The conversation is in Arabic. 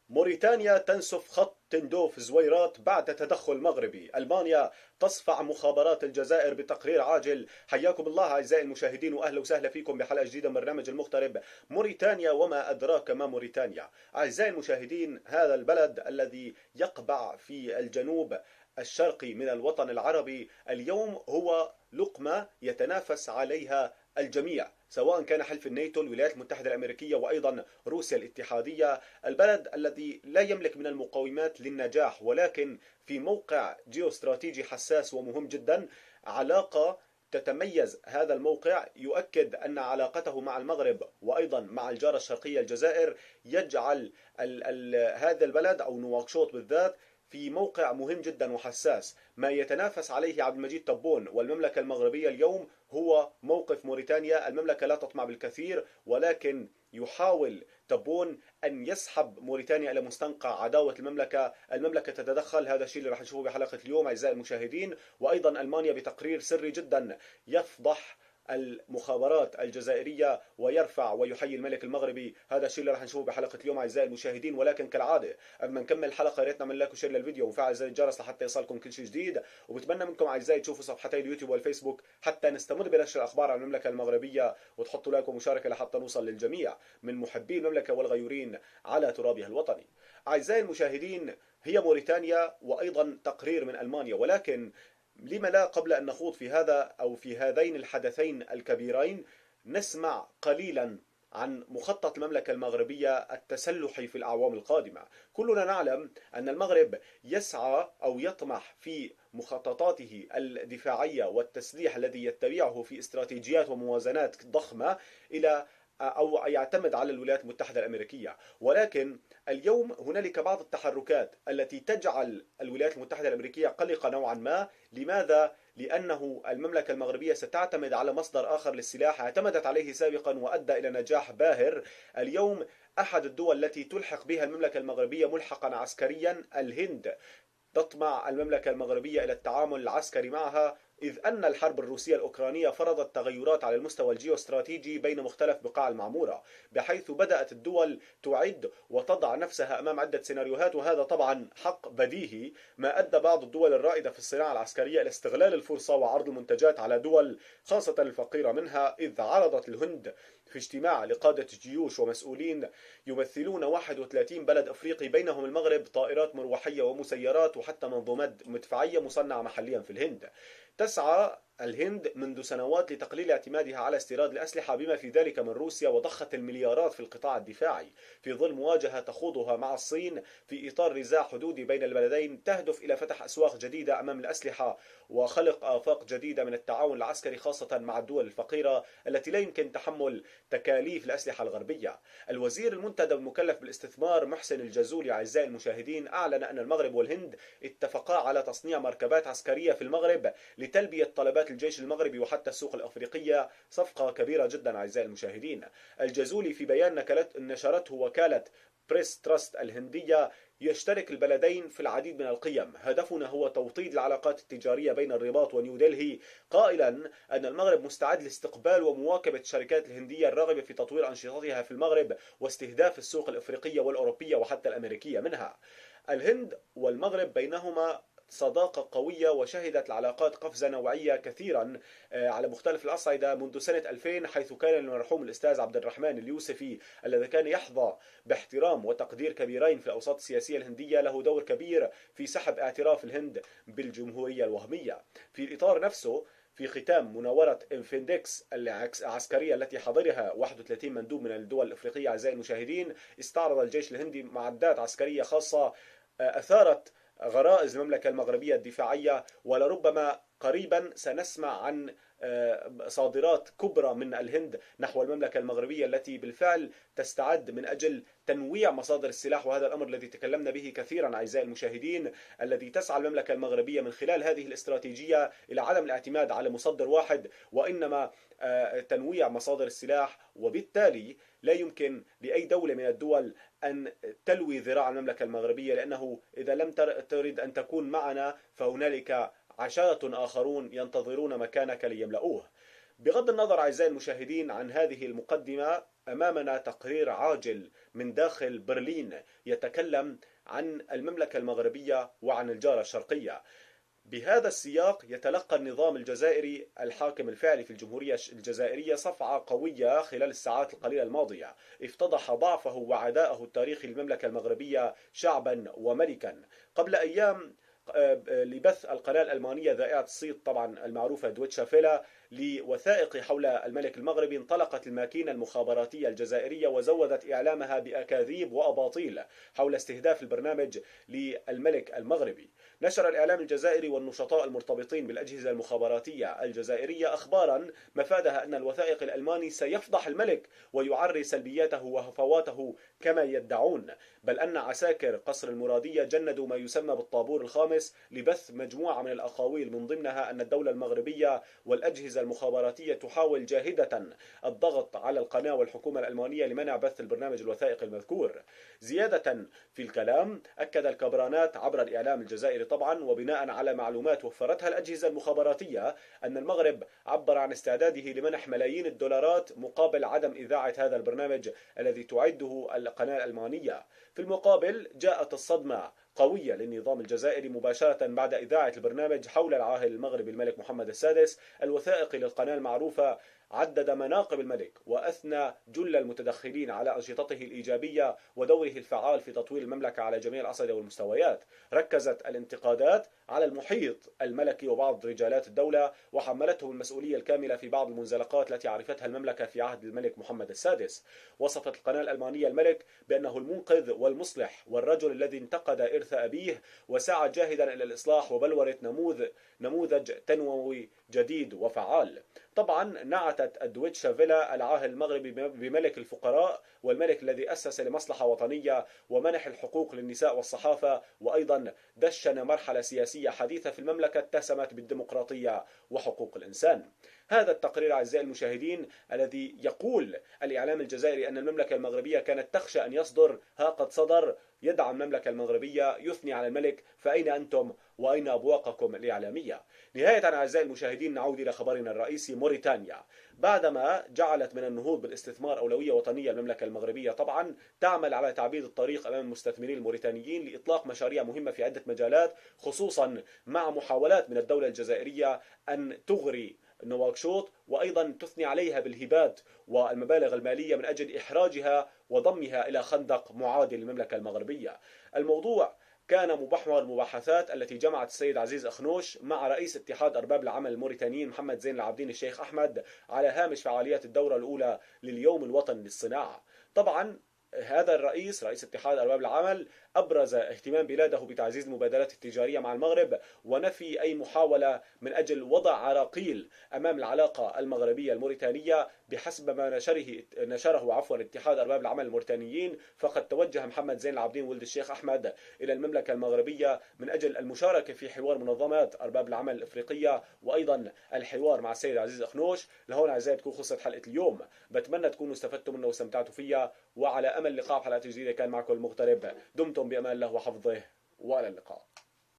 موريتانيا تنسف خط تندوف زويرات بعد تدخل مغربي. ألمانيا تصفع مخابرات الجزائر بتقرير عاجل. حياكم الله أعزائي المشاهدين، وأهلا وسهلا فيكم بحلقة جديدة من برنامج المغترب. موريتانيا وما أدراك ما موريتانيا. أعزائي المشاهدين، هذا البلد الذي يقبع في الجنوب الشرقي من الوطن العربي اليوم هو لقمة يتنافس عليها الجميع، سواء كان حلف الناتو، الولايات المتحدة الأمريكية، وأيضا روسيا الاتحادية. البلد الذي لا يملك من المقومات للنجاح، ولكن في موقع جيوستراتيجي حساس ومهم جدا. علاقة تتميز هذا الموقع، يؤكد أن علاقته مع المغرب وأيضا مع الجارة الشرقية الجزائر يجعل هذا البلد أو نواكشوط بالذات في موقع مهم جدا وحساس. ما يتنافس عليه عبد المجيد تبون والمملكة المغربية اليوم هو موقف موريتانيا. المملكة لا تطمع بالكثير، ولكن يحاول تبون أن يسحب موريتانيا إلى مستنقع عداوة المملكة. المملكة تتدخل، هذا الشيء اللي راح نشوفه بحلقة اليوم أعزائي المشاهدين. وأيضا ألمانيا بتقرير سري جدا يفضح المخابرات الجزائرية ويرفع ويحيي الملك المغربي. هذا الشيء اللي راح نشوفه بحلقة اليوم أعزائي المشاهدين. ولكن كالعادة قبل ما نكمل الحلقة، يا ريت نعمل لايك وشير للفيديو وفعل زر الجرس لحتى يصلكم كل شيء جديد. وبتمنى منكم أعزائي تشوفوا صفحتي اليوتيوب والفيسبوك حتى نستمر بنشر الأخبار عن المملكة المغربية، وتحطوا لايك ومشاركة لحتى نوصل للجميع من محبي المملكة والغيورين على ترابها الوطني. أعزائي المشاهدين، هي موريتانيا وأيضا تقرير من ألمانيا. ولكن لما لا، قبل أن نخوض في هذا أو في هذين الحدثين الكبيرين، نسمع قليلا عن مخطط المملكة المغربية التسلحي في الأعوام القادمة. كلنا نعلم أن المغرب يسعى أو يطمح في مخططاته الدفاعية والتسليح الذي يتبعه في استراتيجيات وموازنات ضخمة إلى أو يعتمد على الولايات المتحدة الأمريكية. ولكن اليوم هنالك بعض التحركات التي تجعل الولايات المتحدة الأمريكية قلقة نوعا ما. لماذا؟ لأنه المملكة المغربية ستعتمد على مصدر آخر للسلاح اعتمدت عليه سابقا وأدى إلى نجاح باهر. اليوم أحد الدول التي تلحق بها المملكة المغربية ملحقا عسكريا الهند. تطمع المملكة المغربية إلى التعامل العسكري معها، إذ أن الحرب الروسية الأوكرانية فرضت تغيرات على المستوى الجيوستراتيجي بين مختلف بقاع المعمورة، بحيث بدأت الدول تعد وتضع نفسها أمام عدة سيناريوهات. وهذا طبعا حق بديهي، ما أدى بعض الدول الرائدة في الصناعة العسكرية إلى استغلال الفرصة وعرض المنتجات على دول خاصة الفقيرة منها. إذ عرضت الهند في اجتماع لقادة جيوش ومسؤولين يمثلون 31 بلد أفريقي بينهم المغرب طائرات مروحية ومسيرات وحتى منظومات مدفعية مصنعة محليا في الهند. تسعى الهند منذ سنوات لتقليل اعتمادها على استيراد الأسلحة بما في ذلك من روسيا، وضخت المليارات في القطاع الدفاعي في ظل مواجهة تخوضها مع الصين في إطار نزاع حدودي بين البلدين تهدف إلى فتح أسواق جديدة أمام الأسلحة وخلق آفاق جديدة من التعاون العسكري، خاصة مع الدول الفقيرة التي لا يمكن تحمل تكاليف الأسلحة الغربية. الوزير المنتدب المكلف بالاستثمار محسن الجزولي أعزائي المشاهدين أعلن أن المغرب والهند اتفقا على تصنيع مركبات عسكرية في المغرب لتلبية طلبات الجيش المغربي وحتى السوق الأفريقية. صفقة كبيرة جدا أعزائي المشاهدين. الجزولي في بيان نشرته وكالة بريس تراست الهندية يشترك البلدين في العديد من القيم، هدفنا هو توطيد العلاقات التجارية بين الرباط ونيودلهي، قائلا أن المغرب مستعد لاستقبال ومواكبة الشركات الهندية الراغبة في تطوير أنشطتها في المغرب واستهداف السوق الأفريقية والأوروبية وحتى الأمريكية منها. الهند والمغرب بينهما صداقة قوية، وشهدت العلاقات قفزة نوعية كثيرا على مختلف الأصعدة منذ سنة 2000، حيث كان المرحوم الأستاذ عبد الرحمن اليوسفي الذي كان يحظى باحترام وتقدير كبيرين في الأوساط السياسية الهندية له دور كبير في سحب اعتراف الهند بالجمهورية الوهمية. في الإطار نفسه، في ختام مناورة انفندكس العسكرية التي حضرها 31 مندوب من الدول الأفريقية أعزائي المشاهدين، استعرض الجيش الهندي معدات عسكرية خاصة أثارت غرائز المملكة المغربية الدفاعية. ولربما قريبا سنسمع عن صادرات كبرى من الهند نحو المملكة المغربية التي بالفعل تستعد من أجل تنويع مصادر السلاح. وهذا الأمر الذي تكلمنا به كثيرا أعزائي المشاهدين، الذي تسعى المملكة المغربية من خلال هذه الاستراتيجية إلى عدم الاعتماد على مصدر واحد، وإنما تنويع مصادر السلاح. وبالتالي لا يمكن لأي دولة من الدول أن تلوي ذراع المملكة المغربية، لأنه إذا لم ترد أن تكون معنا فهنالك عشرة آخرون ينتظرون مكانك ليملؤوه. بغض النظر أعزائي المشاهدين عن هذه المقدمة، أمامنا تقرير عاجل من داخل برلين يتكلم عن المملكة المغربية وعن الجارة الشرقية. بهذا السياق يتلقى النظام الجزائري الحاكم الفعلي في الجمهورية الجزائرية صفعة قوية خلال الساعات القليلة الماضية افتضح ضعفه وعداءه التاريخي للمملكة المغربية شعبا وملكا. قبل أيام لبث القناة الألمانية ذائعة الصيت طبعا المعروفة دويتشا فيلا لوثائق حول الملك المغربي، انطلقت الماكينة المخابراتية الجزائرية وزودت إعلامها بأكاذيب وأباطيل حول استهداف البرنامج للملك المغربي. نشر الإعلام الجزائري والنشطاء المرتبطين بالأجهزة المخابراتية الجزائرية أخبارا مفادها أن الوثائق الألماني سيفضح الملك ويعري سلبياته وهفواته كما يدعون، بل أن عساكر قصر المرادية جندوا ما يسمى بالطابور الخامس لبث مجموعة من الأقاويل من ضمنها أن الدولة المغربية والأجهزة المخابراتية تحاول جاهدة الضغط على القناة والحكومة الألمانية لمنع بث البرنامج الوثائقي المذكور. زيادة في الكلام، أكد الكبرانات عبر الإعلام الجزائري طبعا وبناء على معلومات وفرتها الأجهزة المخابراتية أن المغرب عبر عن استعداده لمنح ملايين الدولارات مقابل عدم إذاعة هذا البرنامج الذي تعده القناة الألمانية. في المقابل جاءت الصدمة قوية للنظام الجزائري مباشرة بعد إذاعة البرنامج حول العاهل المغربي الملك محمد السادس الوثائقي للقناة المعروفة. عدد مناقب الملك وأثنى جل المتدخلين على أنشطته الإيجابية ودوره الفعال في تطوير المملكة على جميع الأصعدة والمستويات. ركزت الانتقادات على المحيط الملكي وبعض رجالات الدولة وحملتهم المسؤولية الكاملة في بعض المنزلقات التي عرفتها المملكة في عهد الملك محمد السادس. وصفت القناة الألمانية الملك بأنه المنقذ والمصلح والرجل الذي انتقد إرث أبيه وسعى جاهدا إلى الإصلاح وبلورة نموذج تنموي جديد وفعال. طبعا نعتت الدويتشا فيلا العاهل المغربي بملك الفقراء والملك الذي أسس لمصلحة وطنية ومنح الحقوق للنساء والصحافة، وأيضا دشن مرحلة سياسية حديثة في المملكة اتسمت بالديمقراطية وحقوق الإنسان. هذا التقرير أعزائي المشاهدين الذي يقول الإعلام الجزائري أن المملكة المغربية كانت تخشى أن يصدر ها قد صدر، يدعم المملكة المغربية، يثني على الملك، فأين أنتم وأين أبواقكم الإعلامية؟ نهاية أعزائي المشاهدين نعود إلى خبرنا الرئيسي. موريتانيا بعدما جعلت من النهوض بالاستثمار أولوية وطنية، المملكة المغربية طبعا تعمل على تعبيد الطريق أمام المستثمرين الموريتانيين لإطلاق مشاريع مهمة في عدة مجالات، خصوصا مع محاولات من الدولة الجزائرية أن تغري نواكشوط وأيضا تثني عليها بالهبات والمبالغ المالية من أجل إحراجها وضمها إلى خندق معادي للمملكة المغربية. الموضوع كان محور المباحثات التي جمعت السيد عزيز أخنوش مع رئيس اتحاد أرباب العمل الموريتانيين محمد زين العابدين الشيخ أحمد على هامش فعاليات الدورة الأولى لليوم الوطني للصناعة. طبعا هذا رئيس اتحاد أرباب العمل أبرز اهتمام بلاده بتعزيز المبادلات التجارية مع المغرب ونفي أي محاولة من أجل وضع عراقيل أمام العلاقة المغربية الموريتانية. بحسب ما نشره اتحاد أرباب العمل الموريتانيين، فقد توجه محمد زين العابدين ولد الشيخ أحمد إلى المملكة المغربية من أجل المشاركة في حوار منظمات أرباب العمل الأفريقية وأيضا الحوار مع السيد عزيز أخنوش. لهون أعزائي تكون خلصت حلقة اليوم، بتمنى تكونوا استفدتوا منه واستمتعتوا فيها، وعلى أمل لقاء حلقات جديدة. كان معكم المغترب، دمتم بأمان الله وحفظه، وإلى اللقاء.